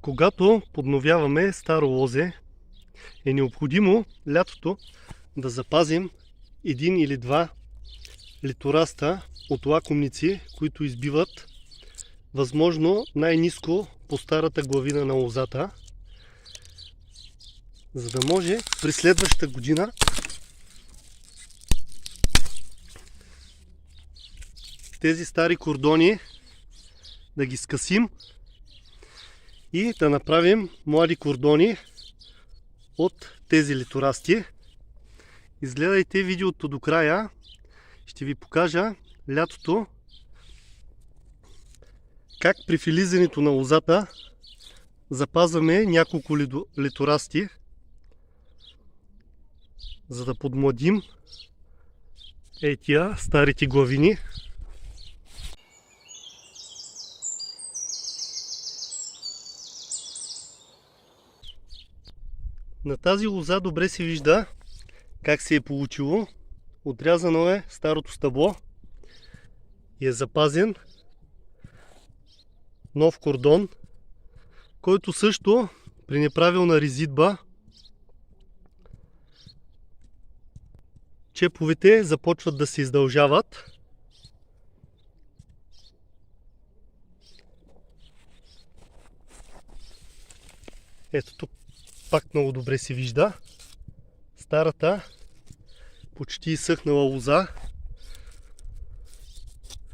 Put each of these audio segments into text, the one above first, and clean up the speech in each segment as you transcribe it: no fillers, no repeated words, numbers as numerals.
Когато подновяваме старо лозе, е необходимо лятото да запазим един или два литораста от лакомници, които избиват възможно най-ниско по старата главина на лозата, за да може при следващата година тези стари кордони да ги скъсим и да направим млади кордони от тези литорасти. Изгледайте видеото до края. Ще ви покажа лятото как при филизането на лозата запазваме няколко литорасти, за да подмладим тия старите главини. На тази лоза добре се вижда как се е получило. Отрязано е старото стъбло и е запазен нов кордон, който също при неправилна резидба чеповете започват да се издължават. Ето тук пак много добре се вижда старата почти изсъхнала лоза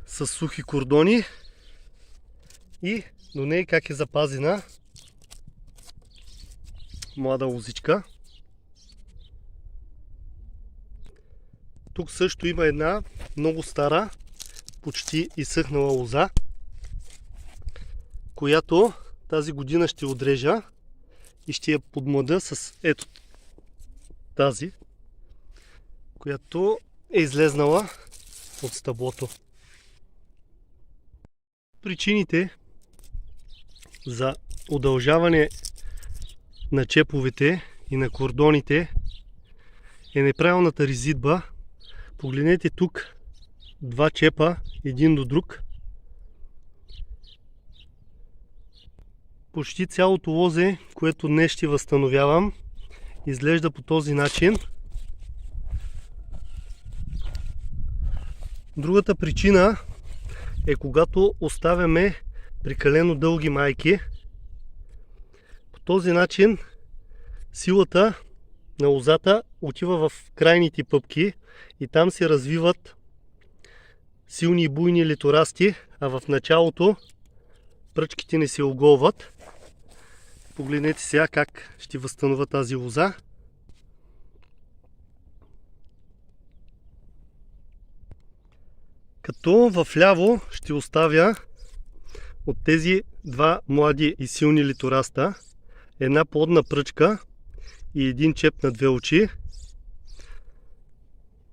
с сухи кордони и до нея как е запазена млада лозичка. Тук също има една много стара, почти изсъхнала лоза, която тази година ще отрежа и ще я подмладя с ето тази, която е излезнала от стъблото. Причините за удължаване на чеповете и на кордоните е неправилната резидба. Погледнете тук два чепа един до друг. Почти цялото лозе, което днес ще възстановявам, изглежда по този начин. Другата причина е когато оставяме прекалено дълги майки. По този начин силата на лозата отива в крайните пъпки и там се развиват силни и буйни литорасти, а в началото пръчките не се оголват. Погледнете сега как ще възстановя тази лоза. Като в ляво ще оставя от тези два млади и силни литораста една плодна пръчка и един чеп на две очи.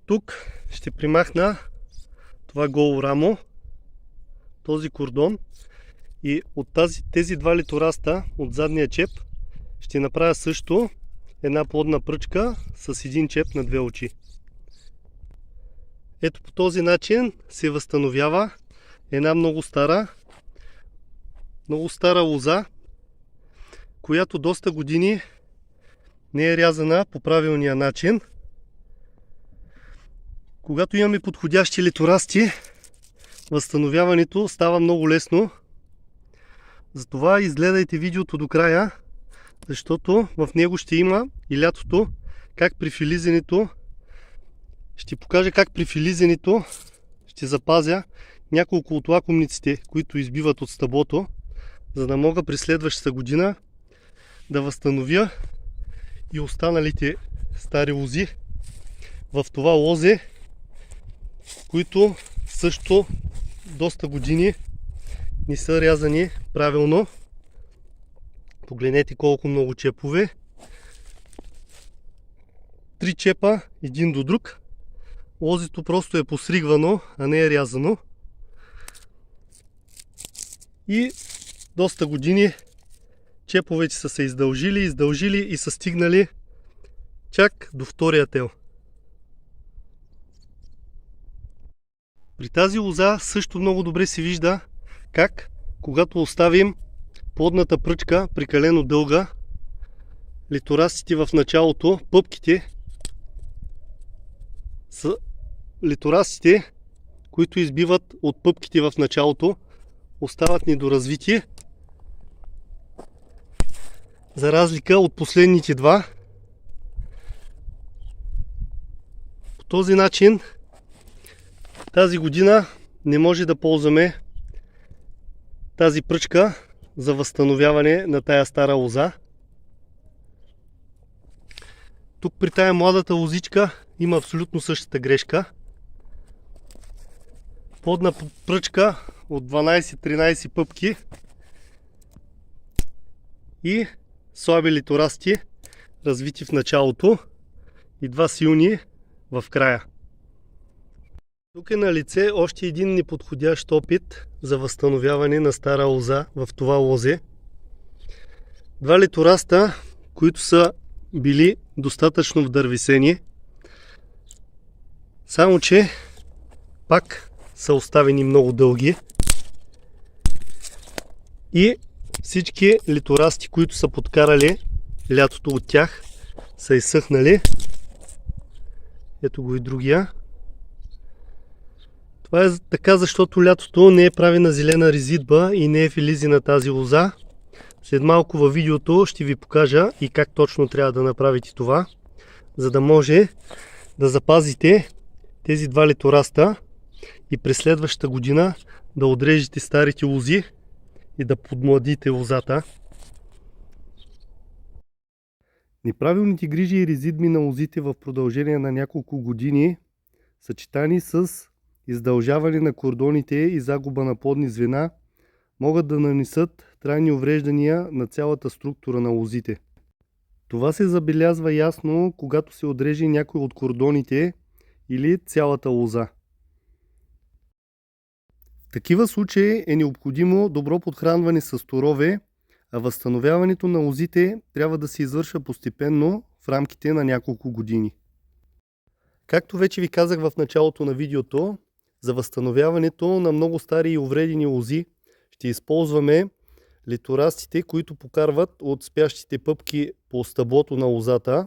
Тук ще примахна това голо рамо, този кордон, и от тези два литораста от задния чеп ще направя също една плодна пръчка с един чеп на две очи. Ето по този начин се възстановява една много стара лоза, която доста години не е рязана по правилния начин. Когато имаме подходящи литорасти, възстановяването става много лесно. Затова изгледайте видеото до края, защото в него ще има и лятото как при филизенето ще покажа как при филизенето ще запазя няколко от лакомниците, които избиват от стъблото, за да мога при следващата година да възстановя и останалите стари лози в това лозе, които също доста години не са рязани правилно. Погледнете колко много чепове. 3 чепа един до друг. Лозето просто е посригвано, а не е рязано. И доста години чеповете са се издължили и са стигнали чак до втория тел. При тази лоза също много добре се вижда как, когато оставим плодната пръчка прекалено дълга, литорастите в началото, пъпките са литорастите, които избиват от пъпките в началото, остават недоразвити, за разлика от последните два. По този начин тази година не може да ползваме тази пръчка за възстановяване на тая стара лоза. Тук при тая младата лозичка има абсолютно същата грешка. Плодна пръчка от 12-13 пъпки и слаби литорасти, развити в началото и два силни в края. Тук е на лице още един неподходящ опит за възстановяване на стара лоза в това лозе. Два литораста, които са били достатъчно вдървесени, само че пак са оставени много дълги и всички литорасти, които са подкарали лятото от тях, са изсъхнали. Ето го и другия. Това е така, защото лятото не е правена зелена резидба и не е филизи на тази лоза. След малко във видеото ще ви покажа и как точно трябва да направите това, за да може да запазите тези два литораста и през следващата година да отрежете старите лози и да подмладите лозата. Неправилните грижи и резидби на лозите в продължение на няколко години, съчетани с издължаване на кордоните и загуба на плодни звена, могат да нанесат трайни увреждания на цялата структура на лозите. Това се забелязва ясно, когато се отреже някой от кордоните или цялата лоза. В такива случаи е необходимо добро подхранване с торове, а възстановяването на лозите трябва да се извършва постепенно в рамките на няколко години. Както вече ви казах в началото на видеото, за възстановяването на много стари и увредени лози ще използваме литорастите, които покарват от спящите пъпки по стъблото на лозата.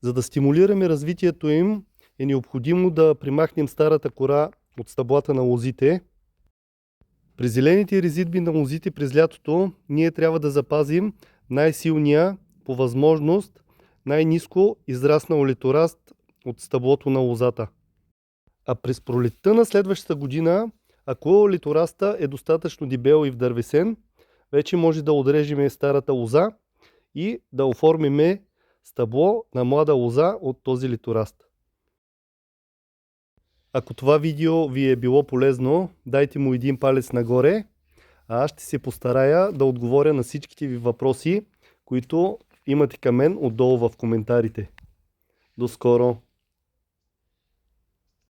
За да стимулираме развитието им, е необходимо да примахнем старата кора от стъблата на лозите. При зелените резидби на лозите през лятото ние трябва да запазим най-силния, по възможност най-ниско израснал литораст от стъблото на лозата. А през пролетта на следващата година, ако литораста е достатъчно дебел и вдървесен, вече може да отрежем старата лоза и да оформиме стъбло на млада лоза от този литораст. Ако това видео ви е било полезно, дайте му един палец нагоре, а аз ще се постарая да отговоря на всичките ви въпроси, които имате към мен отдолу в коментарите. До скоро!